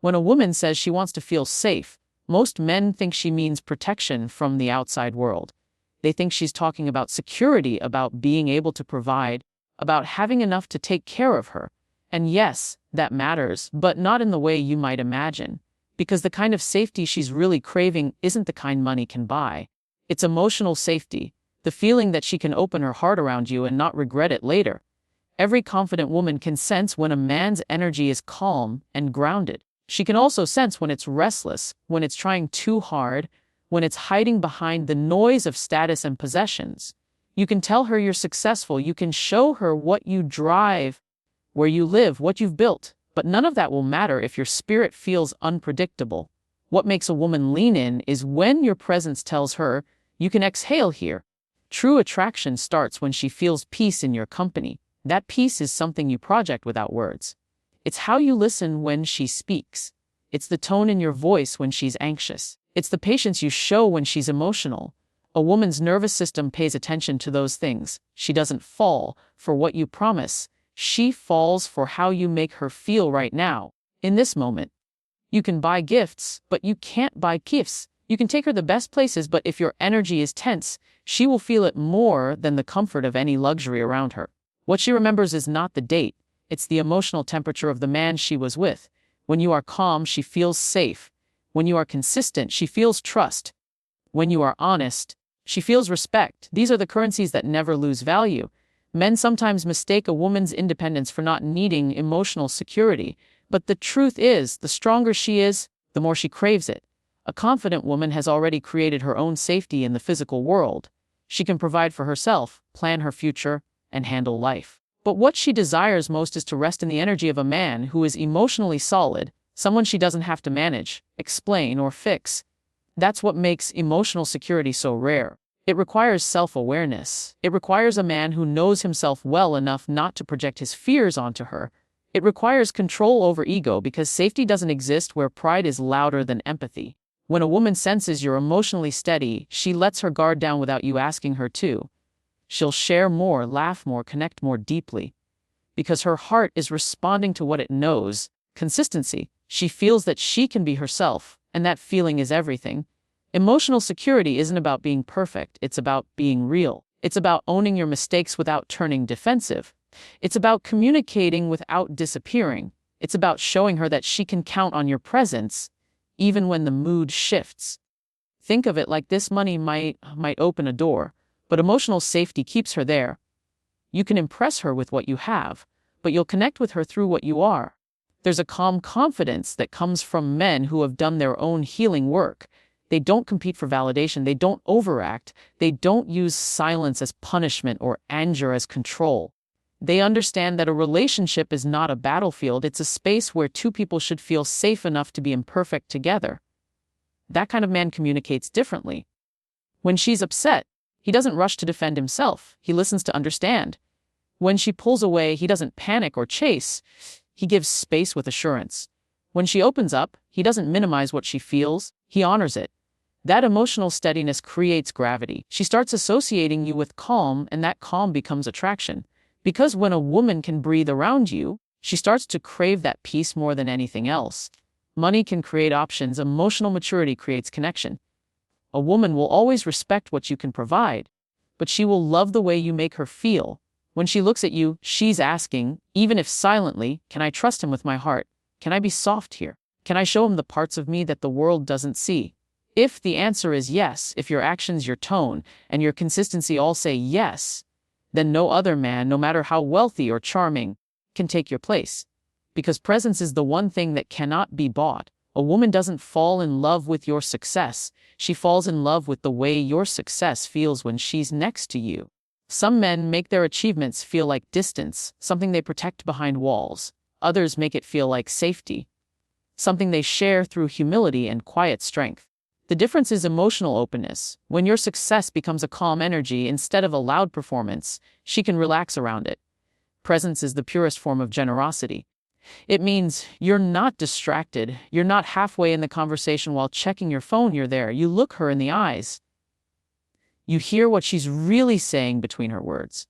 When a woman says she wants to feel safe, most men think she means protection from the outside world. They think she's talking about security, about being able to provide, about having enough to take care of her. And yes, that matters, but not in the way you might imagine. Because the kind of safety she's really craving isn't the kind money can buy. It's emotional safety, the feeling that she can open her heart around you and not regret it later. Every confident woman can sense when a man's energy is calm and grounded. She can also sense when it's restless, when it's trying too hard, when it's hiding behind the noise of status and possessions. You can tell her you're successful. You can show her what you drive, where you live, what you've built. But none of that will matter if your spirit feels unpredictable. What makes a woman lean in is when your presence tells her, you can exhale here. True attraction starts when she feels peace in your company. That peace is something you project without words. It's how you listen when she speaks. It's the tone in your voice when she's anxious. It's the patience you show when she's emotional. A woman's nervous system pays attention to those things. She doesn't fall for what you promise. She falls for how you make her feel right now, in this moment. You can buy gifts, but you can't buy gifts. You can take her the best places, but if your energy is tense, she will feel it more than the comfort of any luxury around her. What she remembers is not the date. It's the emotional temperature of the man she was with. When you are calm, she feels safe. When you are consistent, she feels trust. When you are honest, she feels respect. These are the currencies that never lose value. Men sometimes mistake a woman's independence for not needing emotional security. But the truth is, the stronger she is, the more she craves it. A confident woman has already created her own safety in the physical world. She can provide for herself, plan her future, and handle life. But what she desires most is to rest in the energy of a man who is emotionally solid, someone she doesn't have to manage, explain, or fix. That's what makes emotional security so rare. It requires self-awareness. It requires a man who knows himself well enough not to project his fears onto her. It requires control over ego because safety doesn't exist where pride is louder than empathy. When a woman senses you're emotionally steady, she lets her guard down without you asking her to. She'll share more, laugh more, connect more deeply. Because her heart is responding to what it knows. Consistency. She feels that she can be herself, and that feeling is everything. Emotional security isn't about being perfect, it's about being real. It's about owning your mistakes without turning defensive. It's about communicating without disappearing. It's about showing her that she can count on your presence, even when the mood shifts. Think of it like this: money might open a door, but emotional safety keeps her there. You can impress her with what you have, but you'll connect with her through what you are. There's a calm confidence that comes from men who have done their own healing work. They don't compete for validation. They don't overact. They don't use silence as punishment or anger as control. They understand that a relationship is not a battlefield. It's a space where two people should feel safe enough to be imperfect together. That kind of man communicates differently. When she's upset, he doesn't rush to defend himself. He listens to understand. When she pulls away, he doesn't panic or chase. He gives space with assurance. When she opens up, he doesn't minimize what she feels. He honors it. That emotional steadiness creates gravity. She starts associating you with calm, and that calm becomes attraction. Because when a woman can breathe around you, she starts to crave that peace more than anything else. Money can create options. Emotional maturity creates connection. A woman will always respect what you can provide, but she will love the way you make her feel. When she looks at you, she's asking, even if silently, can I trust him with my heart? Can I be soft here? Can I show him the parts of me that the world doesn't see? If the answer is yes, if your actions, your tone, and your consistency all say yes, then no other man, no matter how wealthy or charming, can take your place. Because presence is the one thing that cannot be bought. A woman doesn't fall in love with your success. She falls in love with the way your success feels when she's next to you. Some men make their achievements feel like distance, something they protect behind walls. Others make it feel like safety, something they share through humility and quiet strength. The difference is emotional openness. When your success becomes a calm energy instead of a loud performance, she can relax around it. Presence is the purest form of generosity. It means you're not distracted. You're not halfway in the conversation while checking your phone. You're there. You look her in the eyes. You hear what she's really saying between her words.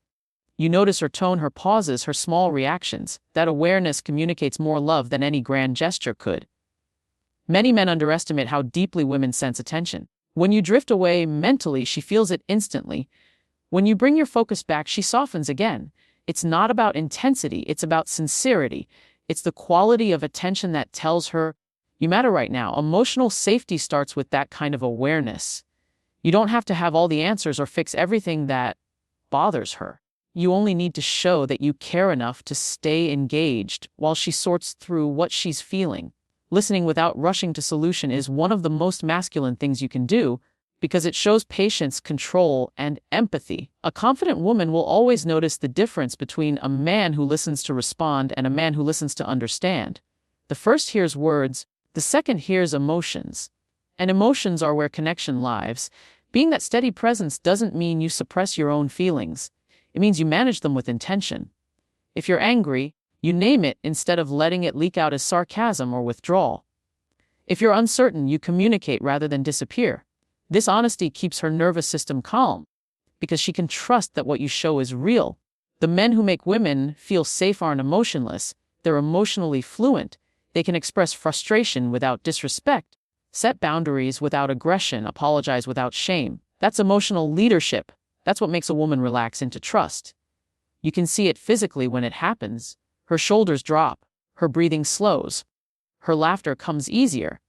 You notice her tone, her pauses, her small reactions. That awareness communicates more love than any grand gesture could. Many men underestimate how deeply women sense attention. When you drift away mentally, she feels it instantly. When you bring your focus back, she softens again. It's not about intensity, it's about sincerity. It's the quality of attention that tells her, you matter right now. Emotional safety starts with that kind of awareness. You don't have to have all the answers or fix everything that bothers her. You only need to show that you care enough to stay engaged while she sorts through what she's feeling. Listening without rushing to solution is one of the most masculine things you can do because it shows patience, control, and empathy. A confident woman will always notice the difference between a man who listens to respond and a man who listens to understand. The first hears words, the second hears emotions. And emotions are where connection lives. Being that steady presence doesn't mean you suppress your own feelings. It means you manage them with intention. If you're angry, you name it instead of letting it leak out as sarcasm or withdrawal. If you're uncertain, you communicate rather than disappear. This honesty keeps her nervous system calm because she can trust that what you show is real. The men who make women feel safe aren't emotionless. They're emotionally fluent. They can express frustration without disrespect, set boundaries without aggression, apologize without shame. That's emotional leadership. That's what makes a woman relax into trust. You can see it physically when it happens. Her shoulders drop, her breathing slows, her laughter comes easier.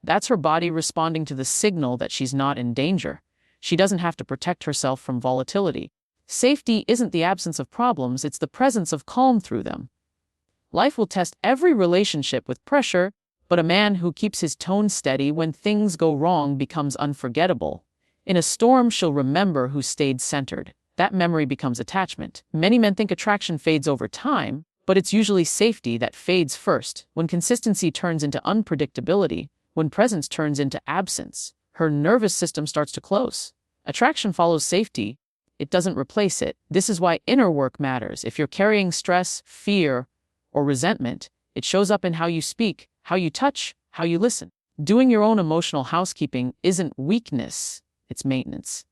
That's her body responding to the signal that she's not in danger. She doesn't have to protect herself from volatility. Safety isn't the absence of problems, it's the presence of calm through them. Life will test every relationship with pressure, but a man who keeps his tone steady when things go wrong becomes unforgettable. In a storm, she'll remember who stayed centered. That memory becomes attachment. Many men think attraction fades over time, but it's usually safety that fades first. When consistency turns into unpredictability, when presence turns into absence, her nervous system starts to close. Attraction follows safety. It doesn't replace it. This is why inner work matters. If you're carrying stress, fear, or resentment, it shows up in how you speak, how you touch, how you listen. Doing your own emotional housekeeping isn't weakness, it's maintenance.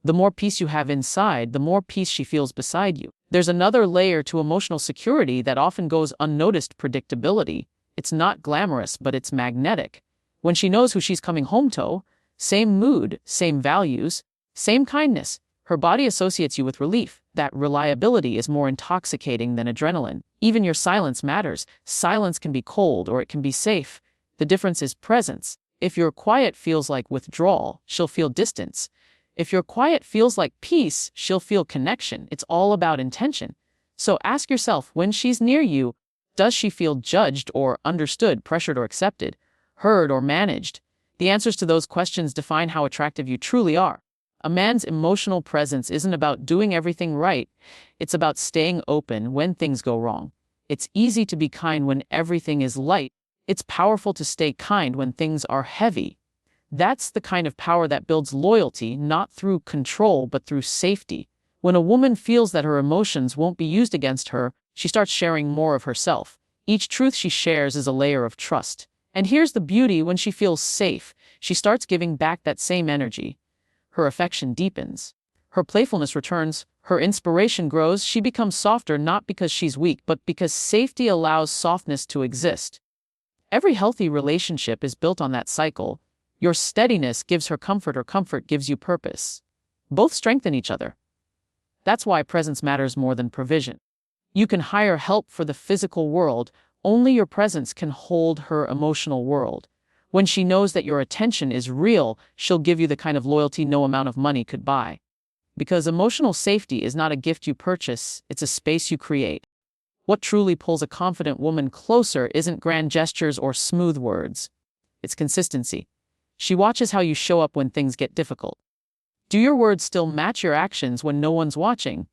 The more peace you have inside, the more peace she feels beside you. There's another layer to emotional security that often goes unnoticed: predictability. It's not glamorous, but it's magnetic. When she knows who she's coming home to, same mood, same values, same kindness, her body associates you with relief. That reliability is more intoxicating than adrenaline. Even your silence matters. Silence can be cold or it can be safe. The difference is presence. If your quiet feels like withdrawal, she'll feel distance. If your quiet feels like peace, she'll feel connection. It's all about intention. So ask yourself, when she's near you, does she feel judged or understood, pressured or accepted, heard or managed? The answers to those questions define how attractive you truly are. A man's emotional presence isn't about doing everything right. It's about staying open when things go wrong. It's easy to be kind when everything is light. It's powerful to stay kind when things are heavy. That's the kind of power that builds loyalty, not through control, but through safety. When a woman feels that her emotions won't be used against her, she starts sharing more of herself. Each truth she shares is a layer of trust. And here's the beauty: when she feels safe, she starts giving back that same energy. Her affection deepens. Her playfulness returns. Her inspiration grows. She becomes softer, not because she's weak, but because safety allows softness to exist. Every healthy relationship is built on that cycle. Your steadiness gives her comfort, or comfort gives you purpose. Both strengthen each other. That's why presence matters more than provision. You can hire help for the physical world. Only your presence can hold her emotional world. When she knows that your attention is real, she'll give you the kind of loyalty no amount of money could buy. Because emotional safety is not a gift you purchase, it's a space you create. What truly pulls a confident woman closer isn't grand gestures or smooth words. It's consistency. She watches how you show up when things get difficult. Do your words still match your actions when no one's watching?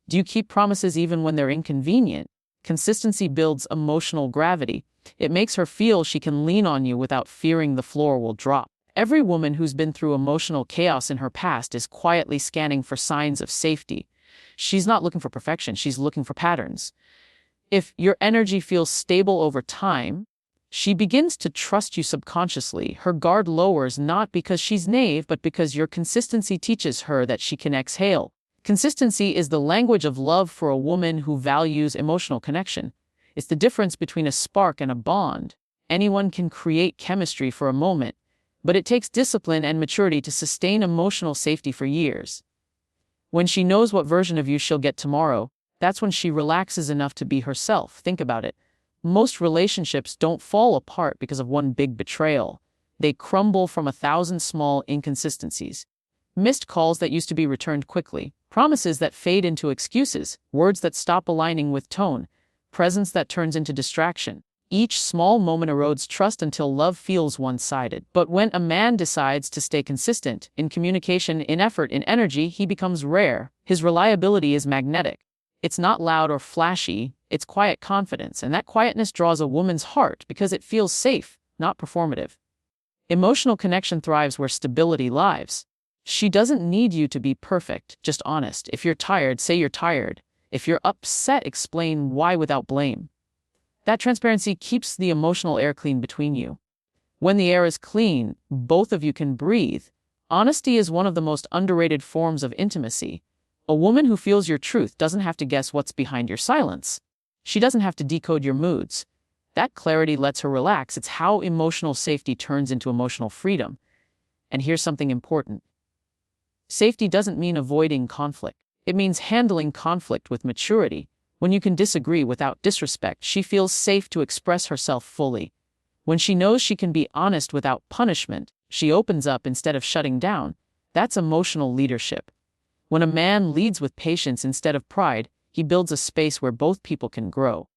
Do you keep promises even when they're inconvenient? Consistency builds emotional gravity. It makes her feel she can lean on you without fearing the floor will drop. Every woman who's been through emotional chaos in her past is quietly scanning for signs of safety. She's not looking for perfection, she's looking for patterns. If your energy feels stable over time, she begins to trust you subconsciously. Her guard lowers, not because she's naive, but because your consistency teaches her that she can exhale. Consistency is the language of love for a woman who values emotional connection. It's the difference between a spark and a bond. Anyone can create chemistry for a moment, but it takes discipline and maturity to sustain emotional safety for years. When she knows what version of you she'll get tomorrow, that's when she relaxes enough to be herself. Think about it. Most relationships don't fall apart because of one big betrayal. They crumble from 1,000 small inconsistencies. Missed calls that used to be returned quickly, promises that fade into excuses, words that stop aligning with tone, presence that turns into distraction. Each small moment erodes trust until love feels one-sided. But when a man decides to stay consistent in communication, in effort, in energy, he becomes rare. His reliability is magnetic. It's not loud or flashy, it's quiet confidence, and that quietness draws a woman's heart because it feels safe, not performative. Emotional connection thrives where stability lives. She doesn't need you to be perfect, just honest. If you're tired, say you're tired. If you're upset, explain why without blame. That transparency keeps the emotional air clean between you. When the air is clean, both of you can breathe. Honesty is one of the most underrated forms of intimacy. A woman who feels your truth doesn't have to guess what's behind your silence. She doesn't have to decode your moods. That clarity lets her relax. It's how emotional safety turns into emotional freedom. And here's something important. Safety doesn't mean avoiding conflict. It means handling conflict with maturity. When you can disagree without disrespect, she feels safe to express herself fully. When she knows she can be honest without punishment, she opens up instead of shutting down. That's emotional leadership. When a man leads with patience instead of pride, he builds a space where both people can grow.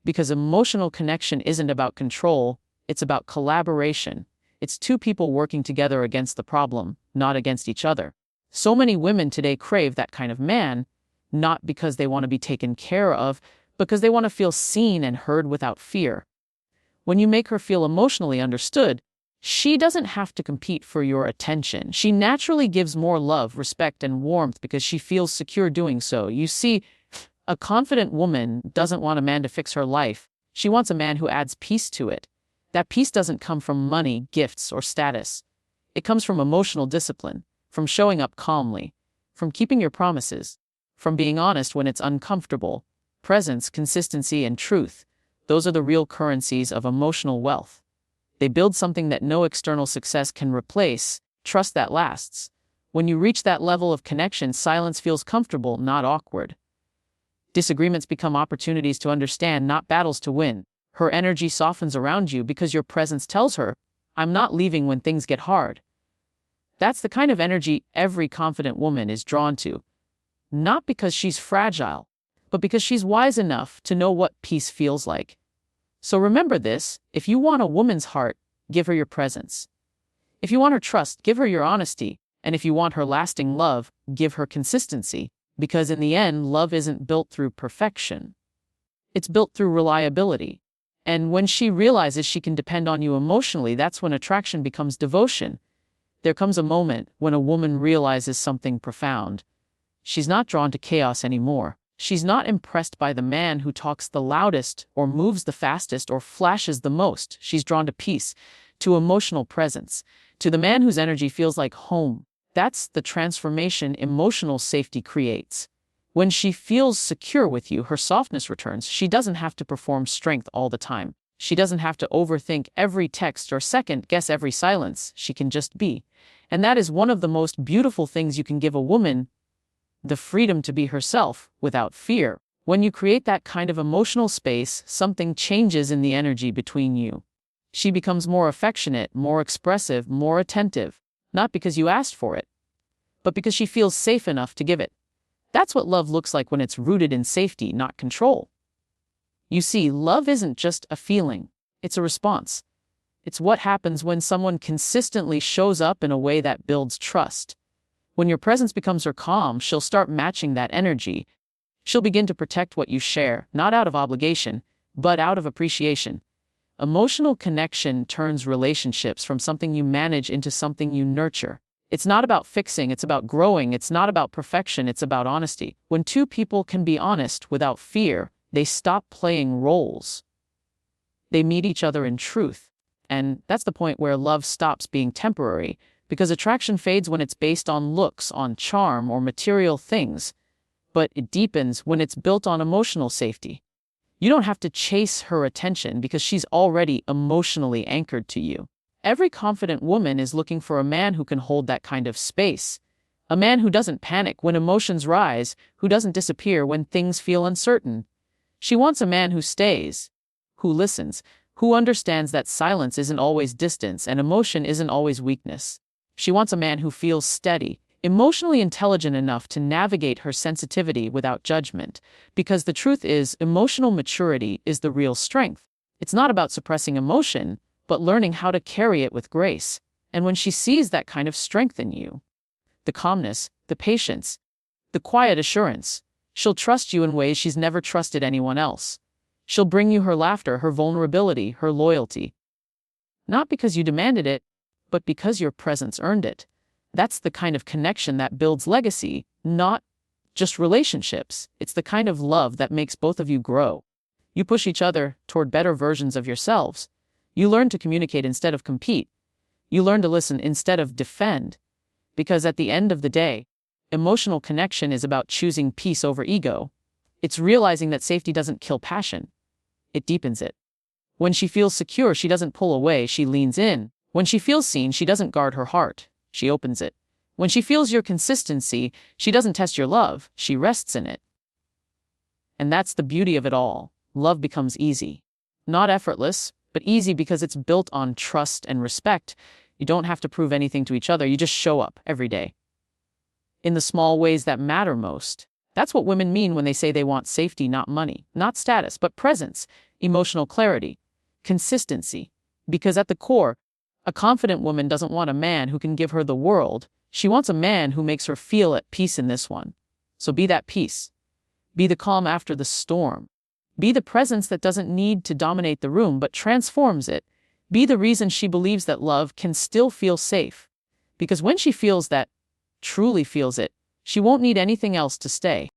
Because emotional connection isn't about control, it's about collaboration. It's two people working together against the problem, not against each other. So many women today crave that kind of man, not because they want to be taken care of, because they want to feel seen and heard without fear. When you make her feel emotionally understood, she doesn't have to compete for your attention. She naturally gives more love, respect, and warmth because she feels secure doing so. You see, a confident woman doesn't want a man to fix her life. She wants a man who adds peace to it. That peace doesn't come from money, gifts, or status. It comes from emotional discipline, from showing up calmly, from keeping your promises, from being honest when it's uncomfortable. Presence, consistency, and truth. Those are the real currencies of emotional wealth. They build something that no external success can replace, trust that lasts. When you reach that level of connection, silence feels comfortable, not awkward. Disagreements become opportunities to understand, not battles to win. Her energy softens around you because your presence tells her, I'm not leaving when things get hard. That's the kind of energy every confident woman is drawn to. Not because she's fragile, but because she's wise enough to know what peace feels like. So remember this, if you want a woman's heart, give her your presence. If you want her trust, give her your honesty. And if you want her lasting love, give her consistency. Because in the end, love isn't built through perfection. It's built through reliability. And when she realizes she can depend on you emotionally, that's when attraction becomes devotion. There comes a moment when a woman realizes something profound. She's not drawn to chaos anymore. She's not impressed by the man who talks the loudest, or moves the fastest, or flashes the most. She's drawn to peace, to emotional presence, to the man whose energy feels like home. That's the transformation emotional safety creates. When she feels secure with you, her softness returns. She doesn't have to perform strength all the time. She doesn't have to overthink every text or second-guess every silence. She can just be. And that is one of the most beautiful things you can give a woman, the freedom to be herself without fear. When you create that kind of emotional space, something changes in the energy between you. She becomes more affectionate, more expressive, more attentive, not because you asked for it, but because she feels safe enough to give it. That's what love looks like when it's rooted in safety, not control. You see, love isn't just a feeling, it's a response. It's what happens when someone consistently shows up in a way that builds trust. When your presence becomes her calm, she'll start matching that energy. She'll begin to protect what you share, not out of obligation, but out of appreciation. Emotional connection turns relationships from something you manage into something you nurture. It's not about fixing, it's about growing. It's not about perfection, it's about honesty. When two people can be honest without fear, they stop playing roles. They meet each other in truth. And that's the point where love stops being temporary, because attraction fades when it's based on looks, on charm, or material things, but it deepens when it's built on emotional safety. You don't have to chase her attention because she's already emotionally anchored to you. Every confident woman is looking for a man who can hold that kind of space. A man who doesn't panic when emotions rise, who doesn't disappear when things feel uncertain. She wants a man who stays, who listens, who understands that silence isn't always distance and emotion isn't always weakness. She wants a man who feels steady, emotionally intelligent enough to navigate her sensitivity without judgment. Because the truth is, emotional maturity is the real strength. It's not about suppressing emotion, but learning how to carry it with grace. And when she sees that kind of strength in you, the calmness, the patience, the quiet assurance, she'll trust you in ways she's never trusted anyone else. She'll bring you her laughter, her vulnerability, her loyalty. Not because you demanded it, but because your presence earned it. That's the kind of connection that builds legacy, not just relationships. It's the kind of love that makes both of you grow. You push each other toward better versions of yourselves. You learn to communicate instead of compete. You learn to listen instead of defend. Because at the end of the day, emotional connection is about choosing peace over ego. It's realizing that safety doesn't kill passion. It deepens it. When she feels secure, she doesn't pull away, she leans in. When she feels seen, she doesn't guard her heart, she opens it. When she feels your consistency, she doesn't test your love, she rests in it. And that's the beauty of it all. Love becomes easy. Not effortless, but easy because it's built on trust and respect. You don't have to prove anything to each other, you just show up every day. In the small ways that matter most. That's what women mean when they say they want safety, not money, not status, but presence, emotional clarity, consistency. Because at the core, a confident woman doesn't want a man who can give her the world. She wants a man who makes her feel at peace in this one. So be that peace. Be the calm after the storm. Be the presence that doesn't need to dominate the room but transforms it. Be the reason she believes that love can still feel safe. Because when she feels that, truly feels it, she won't need anything else to stay.